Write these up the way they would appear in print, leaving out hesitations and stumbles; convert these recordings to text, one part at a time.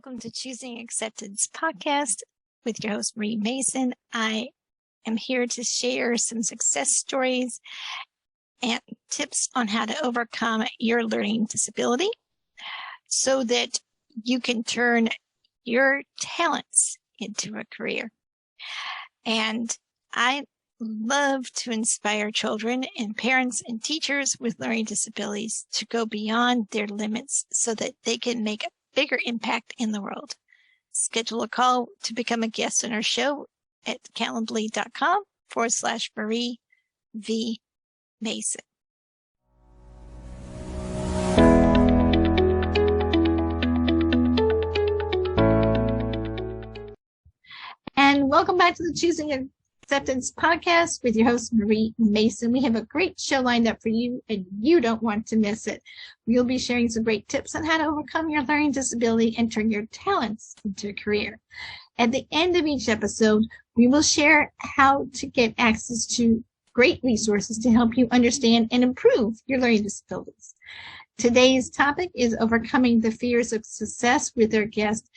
welcome to Choosing Acceptance podcast with your host, Marie Mason. I am here to share some success stories and tips on how to overcome your learning disability so that you can turn your talents into a career. And I love to inspire children and parents and teachers with learning disabilities to go beyond their limits so that they can make a bigger impact in the world. Schedule a call to become a guest on our show at calendly.com/Marie V. Mason. And welcome back to the Choosing Acceptance podcast with your host, Marie Mason. We have a great show lined up for you, and you don't want to miss it. We'll be sharing some great tips on how to overcome your learning disability and turn your talents into a career. At the end of each episode, we will share how to get access to great resources to help you understand and improve your learning disabilities. Today's topic is overcoming the fears of success with our guest,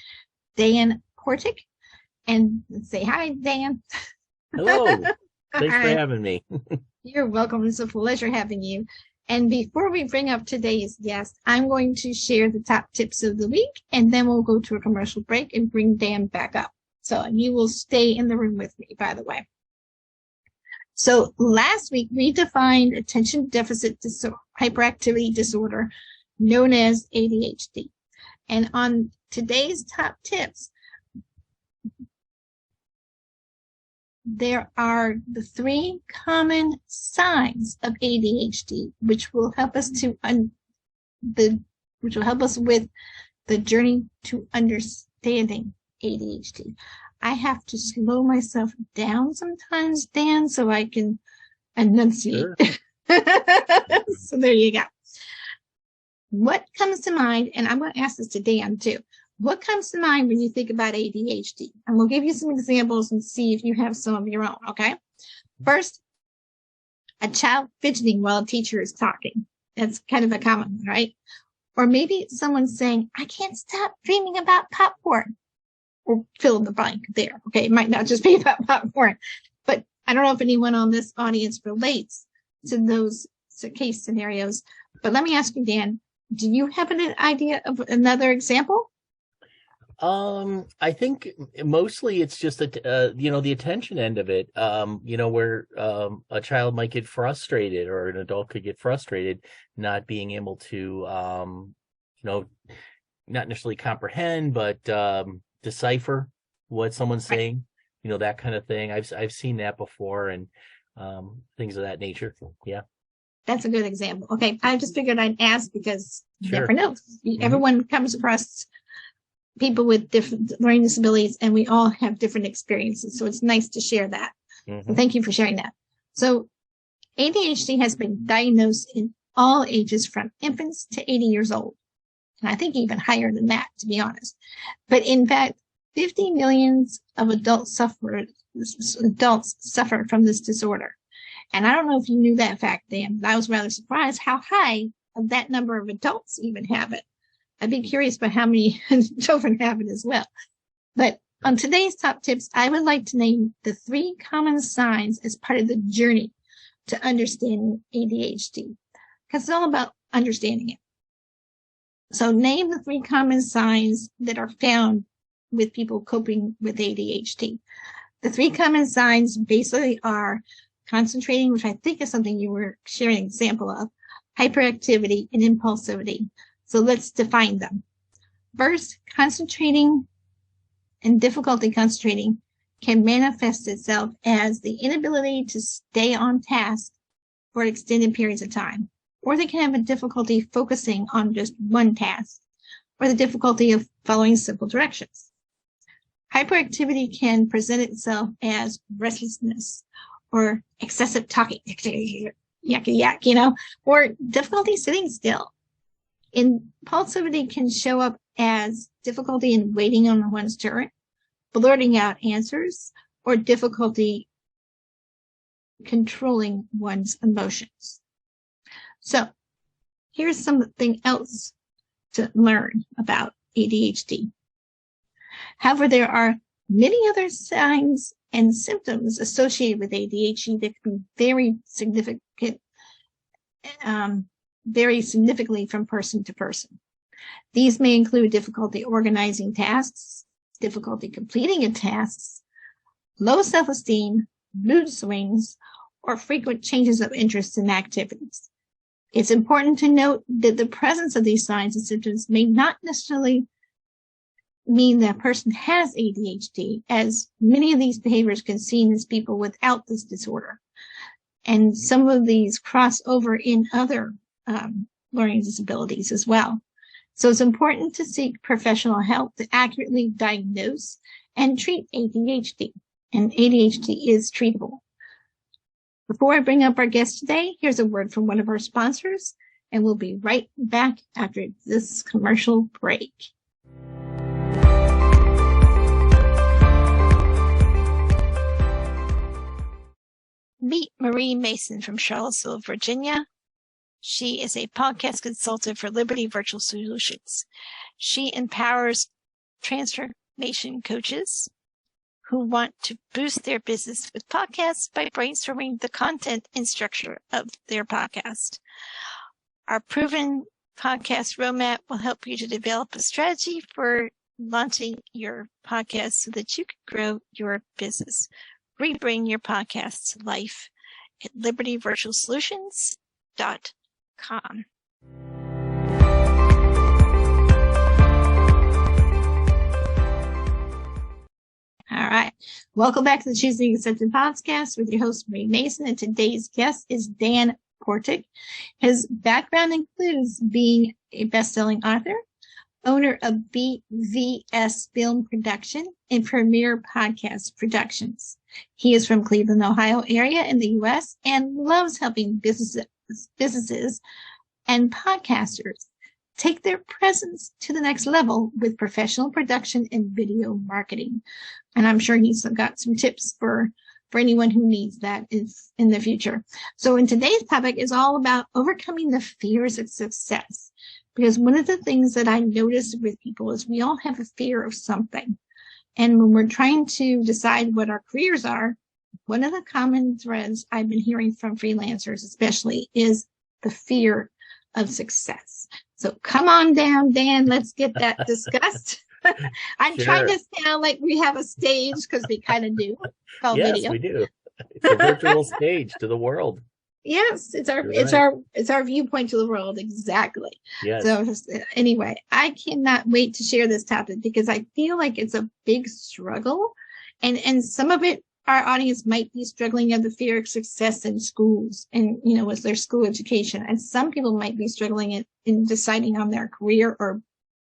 Dan Portik. And say hi, Dan. Hello. Thanks for having me. You're welcome. It's a pleasure having you. And before we bring up today's guest, I'm going to share the top tips of the week, and then we'll go to a commercial break and bring Dan back up. So you will stay in the room with me, by the way. So last week, we defined attention deficit hyperactivity disorder, known as ADHD. And on today's top tips, there are the three common signs of ADHD, which will help us with the journey to understanding ADHD. I have to slow myself down sometimes, Dan, so I can enunciate. Sure. So there you go. What comes to mind, and I'm going to ask this to Dan too. What comes to mind when you think about ADHD? And we'll give you some examples and see if you have some of your own, okay? First, a child fidgeting while a teacher is talking. That's kind of a common one, right? Or maybe someone saying, I can't stop dreaming about popcorn. Or fill in the blank there, okay? It might not just be about popcorn. But I don't know if anyone on this audience relates to those case scenarios. But let me ask you, Dan, do you have an idea of another example? I think mostly it's just the attention end of it, where a child might get frustrated or an adult could get frustrated not being able to, not necessarily comprehend, but decipher what someone's saying, that kind of thing. I've seen that before and things of that nature. Yeah. That's a good example. Okay. I just figured I'd ask because you Sure. never know. Everyone comes across people with different learning disabilities, and we all have different experiences. So it's nice to share that. So thank you for sharing that. So ADHD has been diagnosed in all ages from infants to 80 years old. And I think even higher than that, to be honest. But in fact, 50 million of adults suffer from this disorder. And I don't know if you knew that fact, Dan, but I was rather surprised how high of that number of adults even have it. I'd be curious about how many children have it as well. But on today's top tips, I would like to name the three common signs as part of the journey to understanding ADHD, because it's all about understanding it. So name the three common signs that are found with people coping with ADHD. The three common signs basically are concentrating, which I think is something you were sharing an example of, hyperactivity, and impulsivity. So let's define them. First, concentrating and difficulty concentrating can manifest itself as the inability to stay on task for extended periods of time, or they can have a difficulty focusing on just one task, or the difficulty of following simple directions. Hyperactivity can present itself as restlessness or excessive talking, yak, or difficulty sitting still. Impulsivity can show up as difficulty in waiting on one's turn, blurting out answers, or difficulty controlling one's emotions. So here's something else to learn about ADHD. However, there are many other signs and symptoms associated with ADHD that can be vary significantly from person to person. These may include difficulty organizing tasks, difficulty completing a task, low self-esteem, mood swings, or frequent changes of interest in activities. It's important to note that the presence of these signs and symptoms may not necessarily mean that a person has ADHD, as many of these behaviors can be seen as people without this disorder. And some of these cross over in other learning disabilities as well. So it's important to seek professional help to accurately diagnose and treat ADHD. And ADHD is treatable. Before I bring up our guest today, here's a word from one of our sponsors, and we'll be right back after this commercial break. Meet Marie Mason from Charlottesville, Virginia. She is a podcast consultant for Liberty Virtual Solutions. She empowers transformation coaches who want to boost their business with podcasts by brainstorming the content and structure of their podcast. Our proven podcast roadmap will help you to develop a strategy for launching your podcast so that you can grow your business. Rebring your podcast to life at libertyvirtualsolutions.com. All right. Welcome back to the Choosing Accepted podcast with your host, Marie Mason. And today's guest is Dan Portik. His background includes being a best-selling author, owner of BVS Film Production and Premier Podcast Productions. He is from Cleveland, Ohio area in the U.S. and loves helping businesses and podcasters take their presence to the next level with professional production and video marketing. And I'm sure he's got some tips for anyone who needs that in the future. So in today's topic is all about overcoming the fears of success. Because one of the things that I notice with people is we all have a fear of something. And when we're trying to decide what our careers are, one of the common threads I've been hearing from freelancers especially is the fear of success. So come on down, Dan, let's get that discussed. I'm trying to sound like we have a stage because we kind of do. Yes, video. We do. It's a virtual stage to the world. Yes, it's our viewpoint to the world. Exactly. Yes. So anyway, I cannot wait to share this topic because I feel like it's a big struggle, and some of it our audience might be struggling of the fear of success in schools and with their school education, and some people might be struggling in deciding on their career or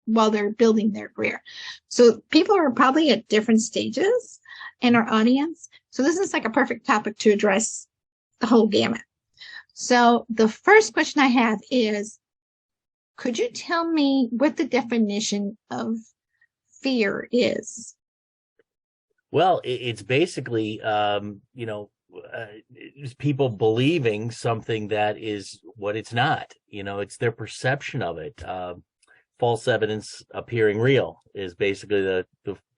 while they're building their career. So people are probably at different stages in our audience. So this is like a perfect topic to address the whole gamut. So the first question I have is, could you tell me what the definition of fear is? Well, it's basically, it's people believing something that is what it's not. It's their perception of it. False evidence appearing real is basically the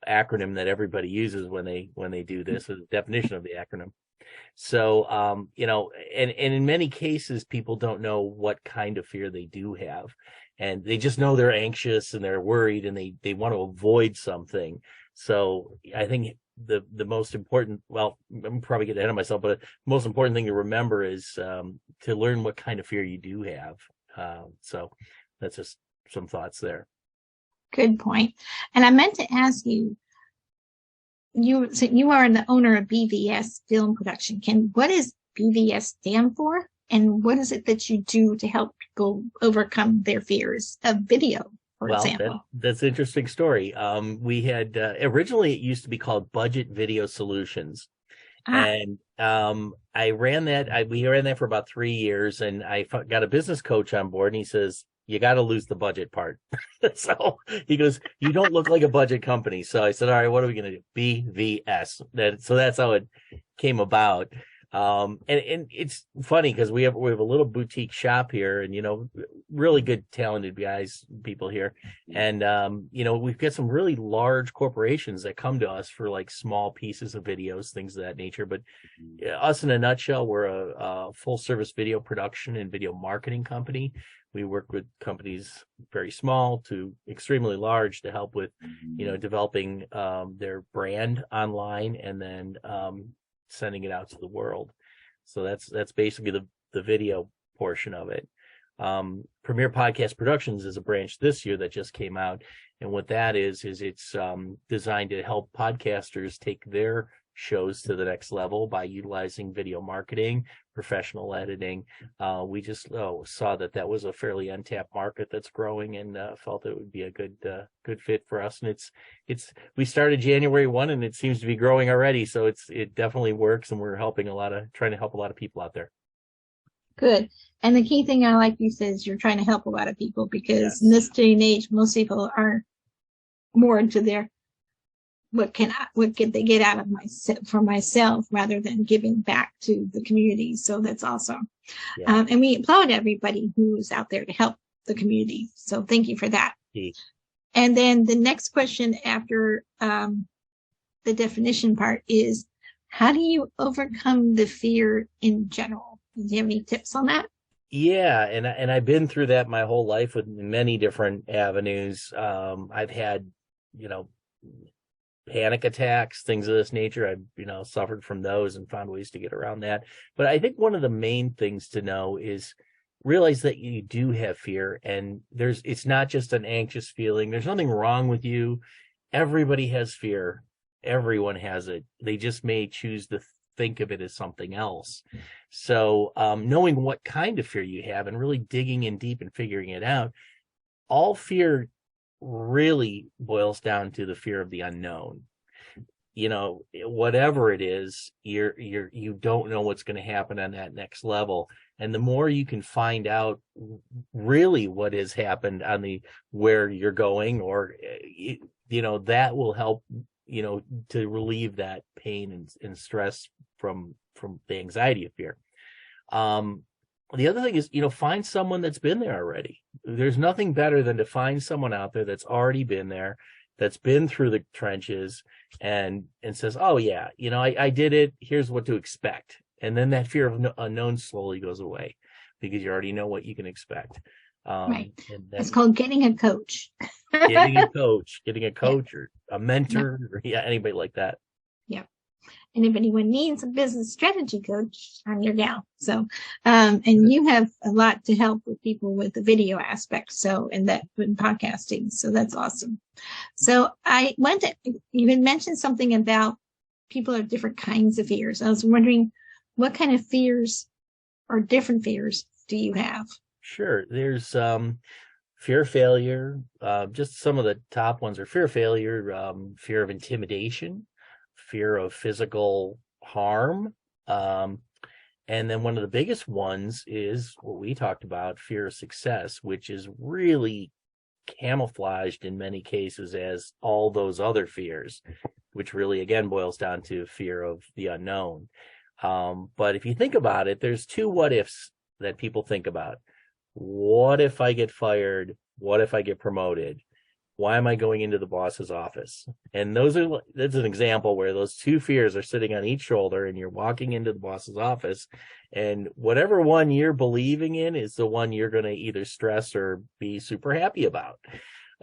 acronym that everybody uses when they do this, the definition of the acronym. So, and in many cases, people don't know what kind of fear they do have, and they just know they're anxious and they're worried and they want to avoid something. So I think the most important, well, I'm probably getting ahead of myself, but the most important thing to remember is to learn what kind of fear you do have. So that's just some thoughts there. Good point. And I meant to ask you, you are the owner of BVS Film Production. What does BVS stand for? And what is it that you do to help people overcome their fears of video, for example? That's an interesting story. We had, originally it used to be called Budget Video Solutions. And I ran that. We ran that for about 3 years, and I got a business coach on board, and he says, you got to lose the budget part. So he goes, you don't look like a budget company. So I said, all right, what are we going to do? BVS. So that's how it came about. And it's funny because we have a little boutique shop here, and really good, talented people here, and we've got some really large corporations that come to us for like small pieces of videos, things of that nature. But us in a nutshell, we're a full service video production and video marketing company. We work with companies very small to extremely large to help with, developing their brand online and then sending it out to the world. So that's basically the video portion of it. Premier Podcast Productions is a branch this year that just came out, and what that is it's designed to help podcasters take their shows to the next level by utilizing video marketing, professional editing. We just saw that was a fairly untapped market that's growing, and felt it would be a good fit for us. And we started January 1, and it seems to be growing already. So it definitely works, and we're trying to help a lot of people out there. Good. And the key thing I like you said is you're trying to help a lot of people, because in this day and age, most people are more into their what can they get out of myself rather than giving back to the community. So that's awesome. Yeah. And we applaud everybody who is out there to help the community. So thank you for that. Yeah. And then the next question after the definition part is, how do you overcome the fear in general? Do you have any tips on that? Yeah, and I've been through that my whole life with many different avenues. I've had, panic attacks, things of this nature. I've, suffered from those and found ways to get around that. But I think one of the main things to know is realize that you do have fear, and it's not just an anxious feeling. There's nothing wrong with you. Everybody has fear. Everyone has it. They just may choose to think of it as something else. So knowing what kind of fear you have and really digging in deep and figuring it out, all fear really boils down to the fear of the unknown. Whatever it is, you don't know what's going to happen on that next level. And the more you can find out really what has happened on where you're going, or that will help to relieve that pain and stress from the anxiety of fear. The other thing is, find someone that's been there already. There's nothing better than to find someone out there that's already been there, that's been through the trenches, and says, oh yeah, I did it. Here's what to expect. And then that fear of unknown slowly goes away, because you already know what you can expect. Right. It's called getting a coach. getting a coach or a mentor, or anybody like that. Yeah. And if anyone needs a business strategy coach, I'm your gal. So, and you have a lot to help with people with the video aspect. So, in podcasting. So that's awesome. So you had mentioned something about people have different kinds of fears. I was wondering, what kind of fears or different fears do you have? Sure. There's fear of failure. Just some of the top ones are fear of failure, fear of intimidation, fear of physical harm. And then one of the biggest ones is what we talked about, fear of success, which is really camouflaged in many cases as all those other fears, which really, again, boils down to fear of the unknown. But if you think about it, there's two what ifs that people think about. What if I get fired? What if I get promoted? Why am I going into the boss's office? And that's an example where those two fears are sitting on each shoulder, and you're walking into the boss's office, and whatever one you're believing in is the one you're going to either stress or be super happy about.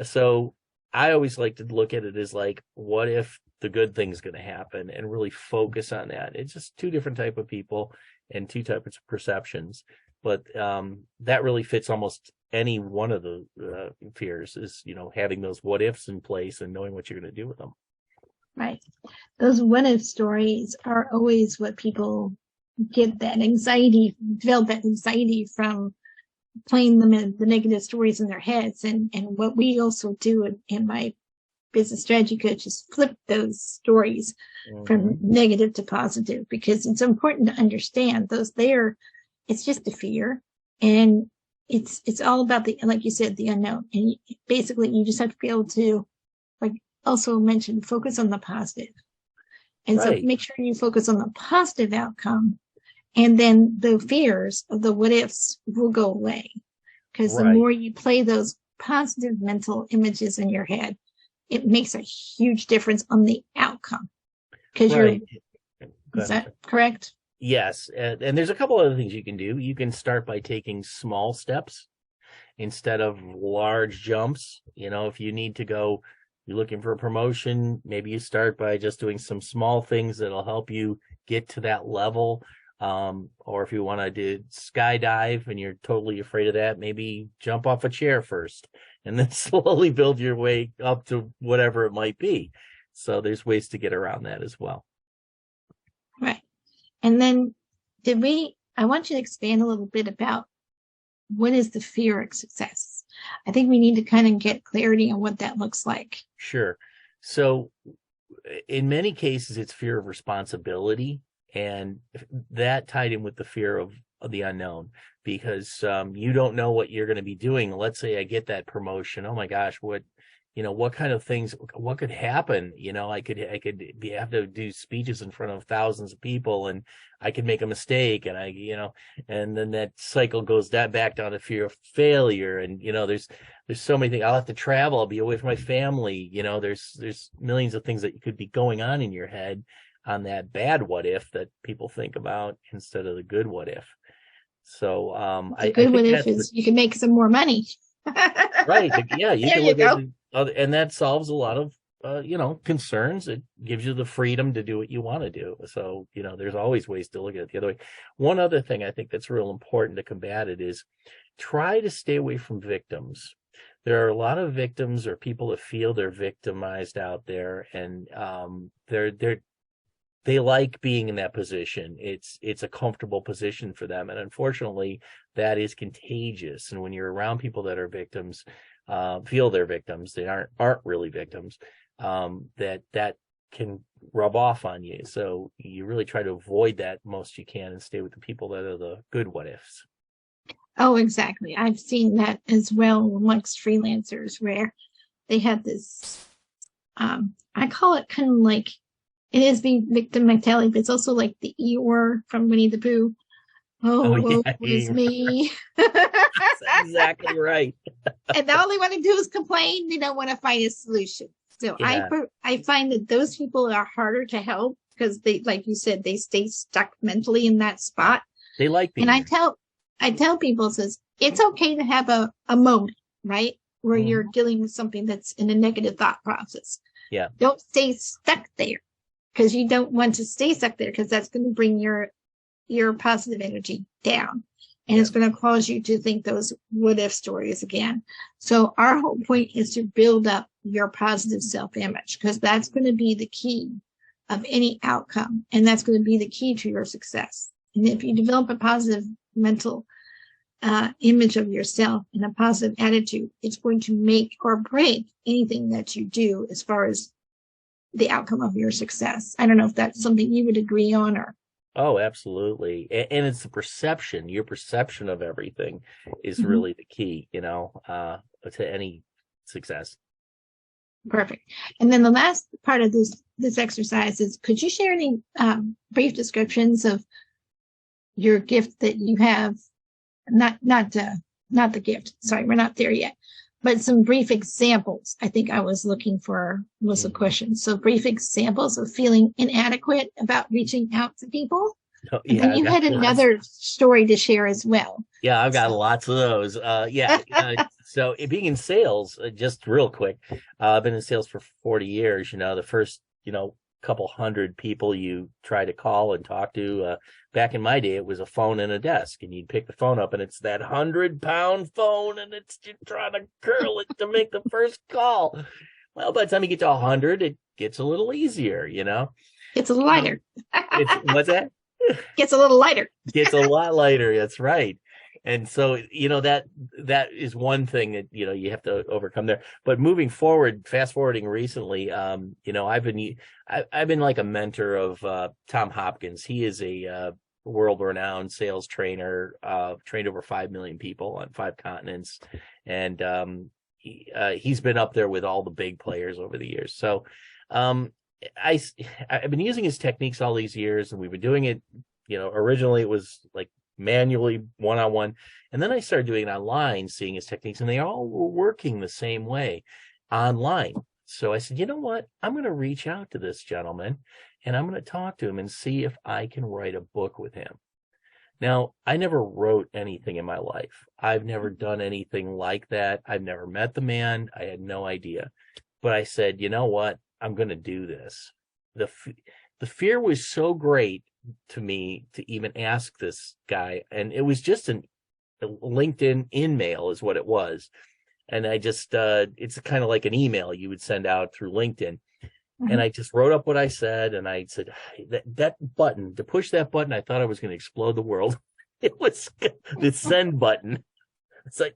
So I always like to look at it as like, what if the good thing's going to happen, and really focus on that. It's just two different type of people and two types of perceptions. But that really fits almost any one of the fears, is, having those what ifs in place and knowing what you're going to do with them. Right. Those what if stories are always what people get that anxiety, develop that anxiety from playing them in the negative stories in their heads. And what we also do in my business strategy coach is flip those stories from negative to positive, because it's important to understand it's just a fear, and it's all about like you said, the unknown. And basically you just have to be able to, like also mention, focus on the positive. And right. So make sure you focus on the positive outcome, And then the fears of the what ifs will go away. Because the more you play those positive mental images in your head, it makes a huge difference on the outcome. Because is that correct? Yes. And there's a couple other things you can do. You can start by taking small steps instead of large jumps. You know, if you need to go, you're looking for a promotion, maybe you start by just doing some small things that'll help you get to that level. Or if you want to do skydive and you're totally afraid of that, maybe jump off a chair first and then slowly build your way up to whatever it might be. So there's ways to get around that as well. Right. And then I want you to expand a little bit about what is the fear of success? I think we need to kind of get clarity on what that looks like. Sure. So in many cases, it's fear of responsibility, and that tied in with the fear of the unknown, because you don't know what you're going to be doing. Let's say I get that promotion. Oh my gosh, what kind of things, what could happen? I could have to do speeches in front of thousands of people, and I could make a mistake, and and then that cycle goes back down to fear of failure. And, there's so many things. I'll have to travel. I'll be away from my family. There's millions of things that could be going on in your head on that bad what if that people think about instead of the good what if. So the good what if is you can make some more money. Right. Yeah. You can look at and that solves a lot of concerns. It gives you the freedom to do what you want to do. So, there's always ways to look at it the other way. One other thing I think that's real important to combat it is try to stay away from victims. There are a lot of victims or people that feel they're victimized out there, and they like being in that position. It's a comfortable position for them. And unfortunately, that is contagious. And when you're around people that are victims, feel they're victims, they aren't really victims, that can rub off on you. So you really try to avoid that most you can and stay with the people that are the good what ifs. Oh, exactly. I've seen that as well amongst freelancers where they have this, I call it kind of like, it is being victim mentality, but it's also like the Eeyore from Winnie the Pooh. Oh, yeah, it's me. That's exactly right. And all they want to do is complain. They don't want to find a solution. So yeah. I find that those people are harder to help because they, like you said, they stay stuck mentally in that spot. They like being and there. I tell people, says it's okay to have a moment, right, where you're dealing with something that's in a negative thought process. Yeah. Don't stay stuck there, because you don't want to stay stuck there, because that's going to bring your positive energy down, and it's going to cause you to think those what if stories again. So our whole point is to build up your positive self-image, because that's going to be the key of any outcome, and that's going to be the key to your success. And if you develop a positive mental image of yourself and a positive attitude, it's going to make or break anything that you do as far as the outcome of your success. I don't know if that's something you would agree on or. Oh, absolutely. And it's the perception. Your perception of everything is really the key, to any success. Perfect. And then the last part of this exercise is, could you share any brief descriptions of your gift that you have? Not the gift. Sorry, we're not there yet. But some brief examples. I think I was looking for was a question. So brief examples of feeling inadequate about reaching out to people. Oh, yeah, and then you had another story to share as well. Yeah, I've got lots of those. So being in sales, just real quick, I've been in sales for 40 years. The first, couple hundred people you try to call and talk to. Back in my day, it was a phone and a desk, and you'd pick the phone up, and it's that 100-pound phone, and it's just trying to curl it to make the first call. Well, by the time you get to 100, it gets a little easier, It's a little lighter. What's that? Gets a little lighter. Gets a lot lighter. That's right. And so, that is one thing that, you have to overcome there. But moving forward, fast forwarding recently, I've been like a mentor of Tom Hopkins. He is a world-renowned sales trainer, trained over 5 million people on 5 continents. And he's been up there with all the big players over the years. So I've been using his techniques all these years, and we've been doing it originally it was like manually one-on-one. And then I started doing it online, seeing his techniques, and they all were working the same way online. So I said, you know what? I'm going to reach out to this gentleman and I'm going to talk to him and see if I can write a book with him. Now, I never wrote anything in my life. I've never done anything like that. I've never met the man. I had no idea. But I said, you know what? I'm going to do this. The fear was so great to me to even ask this guy. And it was just a LinkedIn in-mail is what it was. And I just, it's kind of like an email you would send out through LinkedIn. Mm-hmm. And I just wrote up what I said. And I said, that button, to push that button, I thought I was going to explode the world. It was the send button. It's like,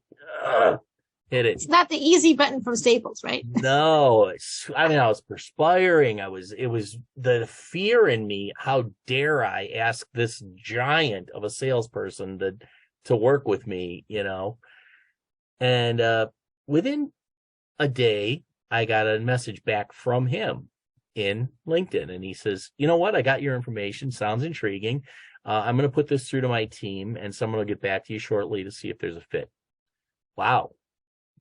hit it. It's not the easy button from Staples, right? No, I was perspiring. It was the fear in me. How dare I ask this giant of a salesperson to work with me, And within a day, I got a message back from him in LinkedIn. And he says, you know what? I got your information. Sounds intriguing. I'm going to put this through to my team and someone will get back to you shortly to see if there's a fit. Wow.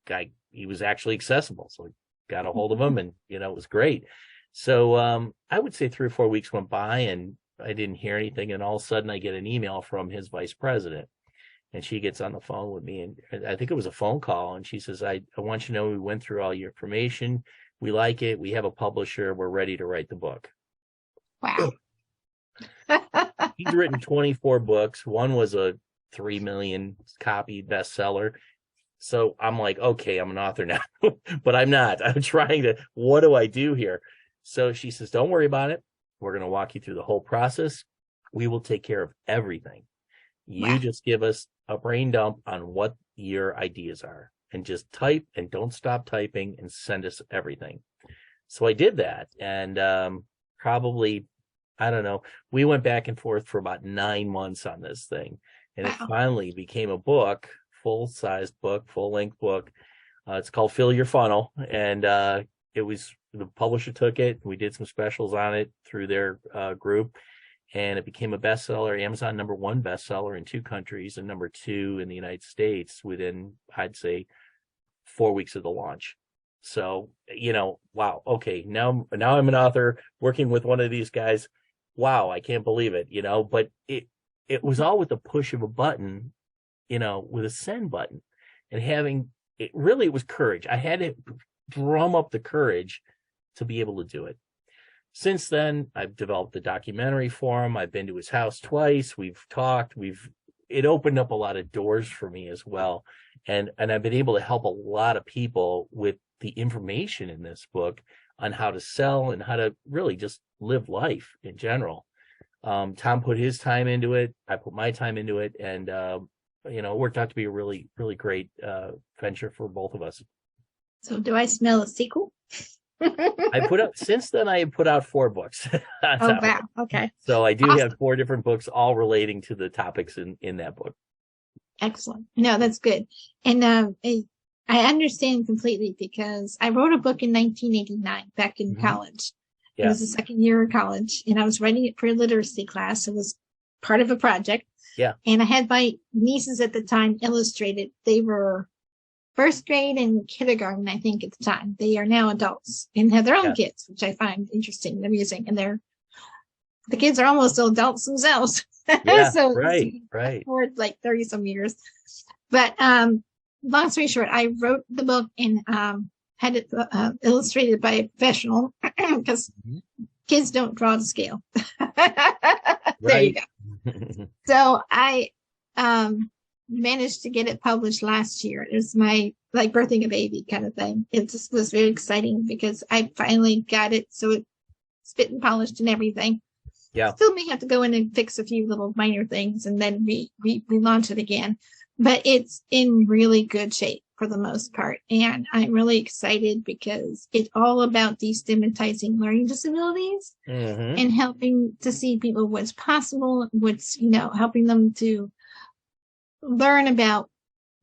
Guy, he was actually accessible. So I got a hold of him and, it was great. So I would say 3 or 4 weeks went by and I didn't hear anything. And all of a sudden I get an email from his vice president. And she gets on the phone with me, and I think it was a phone call. And she says, I want you to know we went through all your information. We like it. We have a publisher. We're ready to write the book. Wow. He's written 24 books. One was a 3 million copy bestseller. So I'm like, okay, I'm an author now, but I'm not. I'm trying to, what do I do here? So she says, don't worry about it. We're going to walk you through the whole process. We will take care of everything. You just give us a brain dump on what your ideas are and just type and don't stop typing and send us everything. So I did that. And probably, I don't know, we went back and forth for about 9 months on this thing. And it finally became a book, full-size book, full-length book. It's called Fill Your Funnel. And it was, the publisher took it. We did some specials on it through their group. And it became a bestseller, Amazon #1 bestseller in 2 countries and #2 in the United States within, I'd say, 4 weeks of the launch. So, wow. Okay. Now I'm an author working with one of these guys. Wow. I can't believe it, but it was all with the push of a button, with a send button and it was courage. I had to drum up the courage to be able to do it. Since then, I've developed a documentary for him. I've been to his house twice. We've talked. It opened up a lot of doors for me as well. And I've been able to help a lot of people with the information in this book on how to sell and how to really just live life in general. Tom put his time into it. I put my time into it. And, it worked out to be a really, really great venture for both of us. So do I smell a sequel? Since then I have put out 4 books. Oh, wow. Okay. So I do have 4 different books, all relating to the topics in that book. Excellent. No, that's good. And I understand completely because I wrote a book in 1989 back in college. Yeah. It was the second year of college and I was writing it for a literacy class. It was part of a project. Yeah. And I had my nieces at the time illustrated. They were first grade and kindergarten, I think, at the time. They are now adults and have their own kids, which I find interesting and amusing. And the kids are almost adults themselves. Yeah, so right. For like 30 some years. But long story short, I wrote the book and had it illustrated by a professional because kids don't draw to scale. There you go. So I managed to get it published last year. It was my birthing a baby kind of thing. It just was very exciting because I finally got it so it's fit and polished and everything. Yeah. Still may have to go in and fix a few little minor things and then we launch it again. But it's in really good shape for the most part. And I'm really excited because it's all about destigmatizing learning disabilities and helping to see people what's possible, what's, helping them to learn about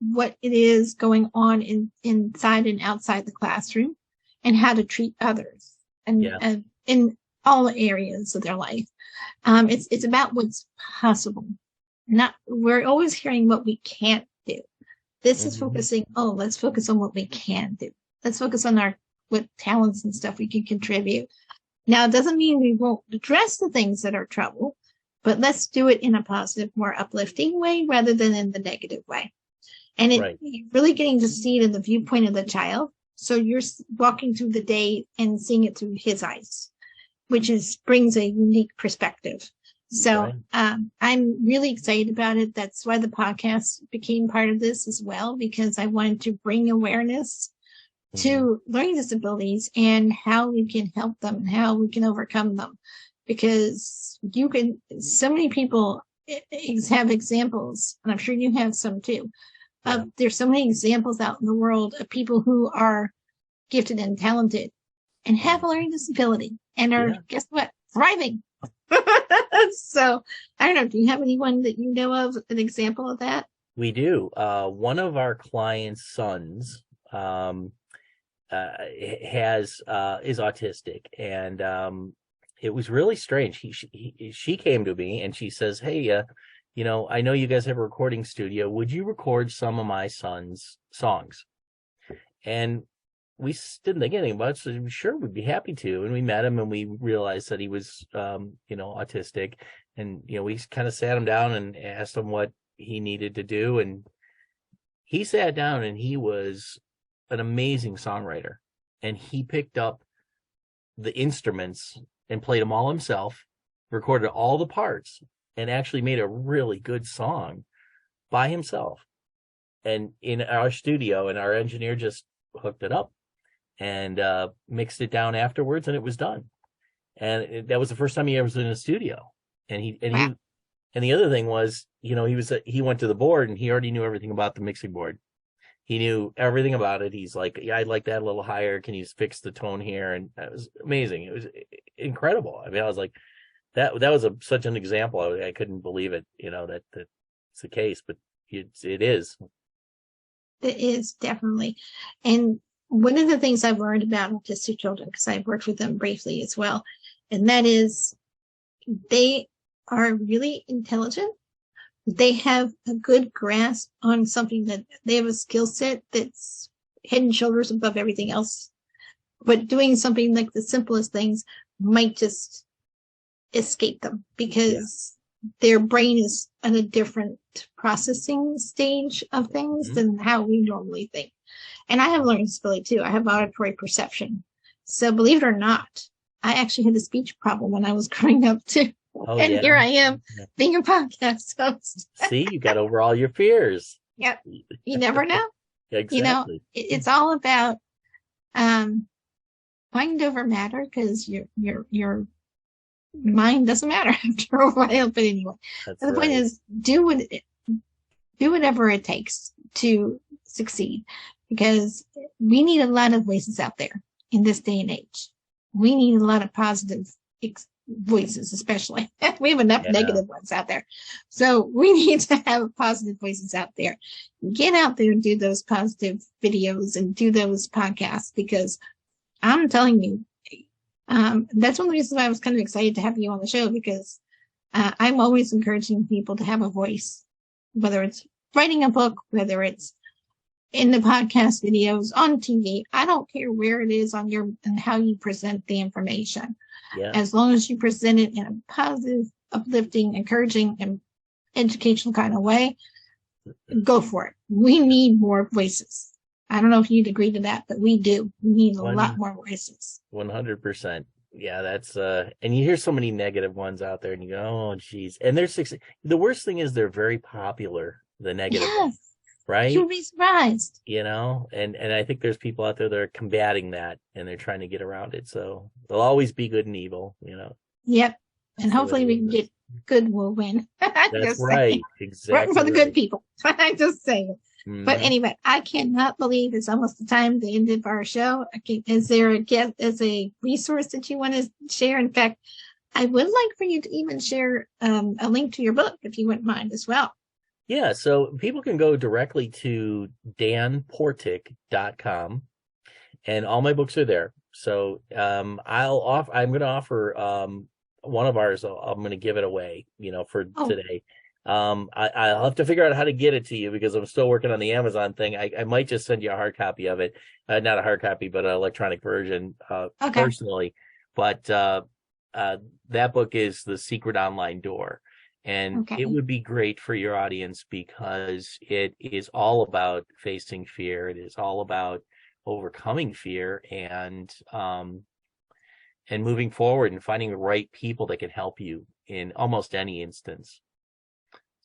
what it is going on inside and outside the classroom and how to treat others and in all areas of their life. It's about what's possible. We're always hearing what we can't do. This is focusing, let's focus on what we can do. Let's focus on what talents and stuff we can contribute. Now, it doesn't mean we won't address the things that are trouble, but let's do it in a positive, more uplifting way rather than in the negative way. And you're really getting to see it in the viewpoint of the child. So you're walking through the day and seeing it through his eyes, which brings a unique perspective. So I'm really excited about it. That's why the podcast became part of this as well, because I wanted to bring awareness to learning disabilities and how we can help them and how we can overcome them. Because so many people have examples, and I'm sure you have some too. There's so many examples out in the world of people who are gifted and talented and have a learning disability and are, guess what, thriving. So I don't know, do you have anyone that you know of, an example of that? We do. One of our clients' sons is autistic, and it was really strange. She came to me and she says, "Hey, I know you guys have a recording studio. Would you record some of my son's songs?" And we didn't think anything about it, so sure, we'd be happy to. And we met him, and we realized that he was, autistic. And we kind of sat him down and asked him what he needed to do, and he sat down, and he was an amazing songwriter. And he picked up the instruments and played them all himself, recorded all the parts, and actually made a really good song by himself. And in our studio, and our engineer just hooked it up and mixed it down afterwards, and it was done. And that was the first time he ever was in a studio. And the other thing was, he went to the board, and he already knew everything about the mixing board. He knew everything about it. He's like, "Yeah, I'd like that a little higher. Can you fix the tone here?" And it was amazing. It was incredible. I mean, I was like, that was such an example. I couldn't believe it, that it's the case, but it is. It is, definitely. And one of the things I've learned about autistic children, because I've worked with them briefly as well, and that is they are really intelligent. They have a good grasp on something, that they have a skill set that's head and shoulders above everything else. But doing something like the simplest things might just escape them because their brain is at a different processing stage of things than how we normally think. And I have learning disability too. I have auditory perception. So believe it or not, I actually had a speech problem when I was growing up too. Here I am being a podcast host. See, you got over all your fears. Yep. You never know. Exactly. It's all about mind over matter, because your mind doesn't matter after a while. But anyway, the point is, do whatever it takes to succeed, because we need a lot of voices out there in this day and age. We need a lot of positive voices, especially. We have enough negative ones out there. So we need to have positive voices out there. Get out there and do those positive videos and do those podcasts, because I'm telling you, that's one of the reasons why I was kind of excited to have you on the show, because I'm always encouraging people to have a voice, whether it's writing a book, whether it's in the podcast videos, on TV. I don't care where it is and how you present the information. Yeah. As long as you present it in a positive, uplifting, encouraging, and educational kind of way, go for it. We need more voices. I don't know if you'd agree to that, but we do. We need a lot more voices. 100%. Yeah, that's and you hear so many negative ones out there, and you go, "Oh, geez." And the worst thing is they're very popular. The negative ones, right? You'll be surprised. And I think there's people out there that are combating that, and they're trying to get around it. So there'll always be good and evil, Yep. And hopefully we can get good will win. That's right. Exactly. Right for the good people. I'm just saying. But anyway, I cannot believe it's almost the time, the end of our show. Is there a resource that you want to share? In fact, I would like for you to even share a link to your book, if you wouldn't mind, as well. Yeah, so people can go directly to danportik.com, and all my books are there. So I'm going to offer one of ours, I'm going to give it away, for today. I'll have to figure out how to get it to you because I'm still working on the Amazon thing. I might just send you a hard copy of it, not a hard copy, but an electronic version, personally. But that book is The Secret Online Door, and it would be great for your audience because it is all about facing fear. It is all about overcoming fear and moving forward and finding the right people that can help you in almost any instance.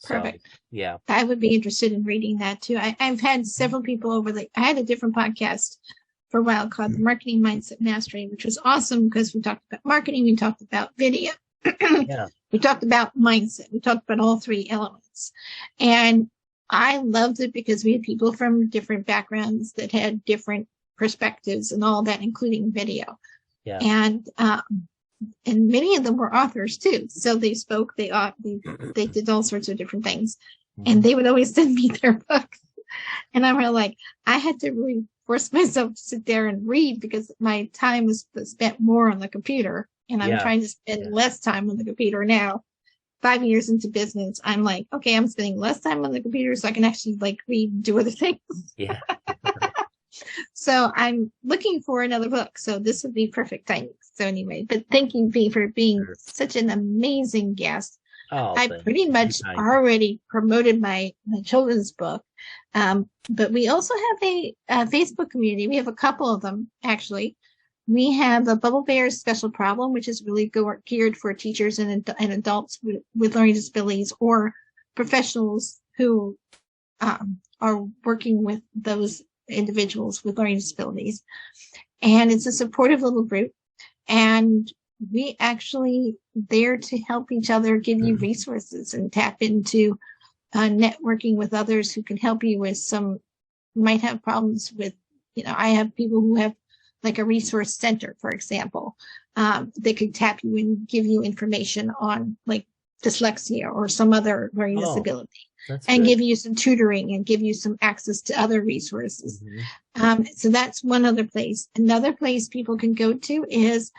Perfect. So, yeah. I would be interested in reading that too. I've had several people I had a different podcast for a while called The Marketing Mindset Mastery, which was awesome because we talked about marketing, we talked about video, we talked about mindset, we talked about all three elements. And I loved it because we had people from different backgrounds that had different perspectives and all that, including video. Yeah. And many of them were authors too. So they spoke, they did all sorts of different things. And they would always send me their books. And I'm really like, I had to really force myself to sit there and read because my time was spent more on the computer. And I'm trying to spend less time on the computer now. 5 years into business, I'm like, okay, I'm spending less time on the computer so I can actually read, do other things. Yeah. So I'm looking for another book. So this would be perfect timing. So anyway, but thank you, V, for being such an amazing guest. I pretty much already promoted my children's book. But we also have a Facebook community. We have a couple of them, actually. We have a Bubble Bears Special Problem, which is really geared for teachers and adults with learning disabilities or professionals who are working with those individuals with learning disabilities. And it's a supportive little group. And we actually there to help each other, give you resources and tap into networking with others who can help you with might have problems with, I have people who have like a resource center, for example, they could tap you and give you information on like dyslexia or some other learning disability. And give you some tutoring and give you some access to other resources. So that's one other place. Another place people can go to is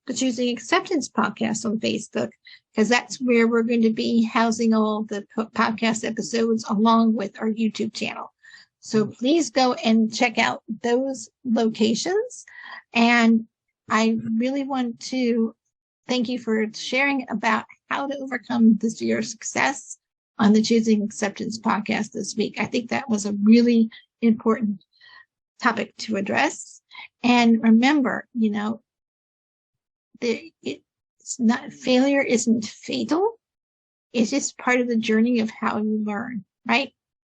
the Choosing Acceptance podcast on Facebook, because that's where we're going to be housing all the podcast episodes along with our YouTube channel. So please go and check out those locations. And I really want to thank you for sharing about how to overcome the fear of success on the Choosing Acceptance podcast this week. I think that was a really important topic to address. And remember, failure isn't fatal. It's just part of the journey of how you learn, right?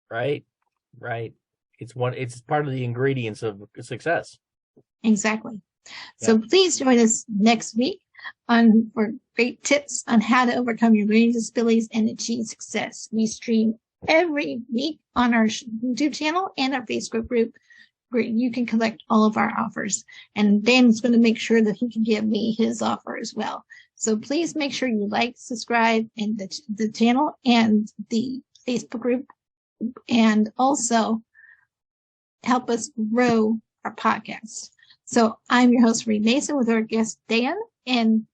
Right. It's part of the ingredients of success. Exactly. Yeah. So please join us next week for great tips on how to overcome your learning disabilities and achieve success. We stream every week on our YouTube channel and our Facebook group where you can collect all of our offers. And Dan's going to make sure that he can give me his offer as well. So please make sure you like, subscribe, and the channel and the Facebook group, and also help us grow our podcast. So I'm your host, Marie Mason, with our guest, Dan, and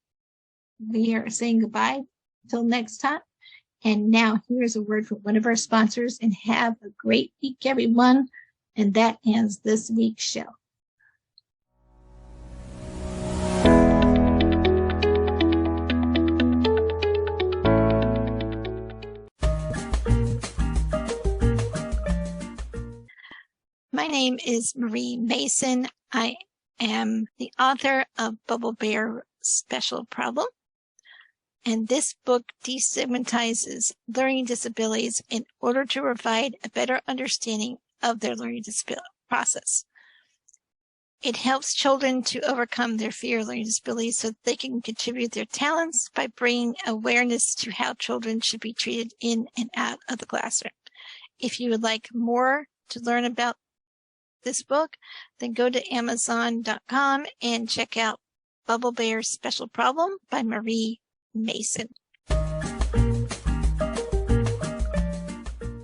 we are saying goodbye until next time. And now here's a word from one of our sponsors, and have a great week, everyone. And that ends this week's show. My name is Marie Mason. I am the author of Bubble Bear Special Problem. And this book destigmatizes learning disabilities in order to provide a better understanding of their learning disability process. It helps children to overcome their fear of learning disabilities so that they can contribute their talents by bringing awareness to how children should be treated in and out of the classroom. If you would like more to learn about this book, then go to Amazon.com and check out Bubble Bear Special Problem by Marie Mason.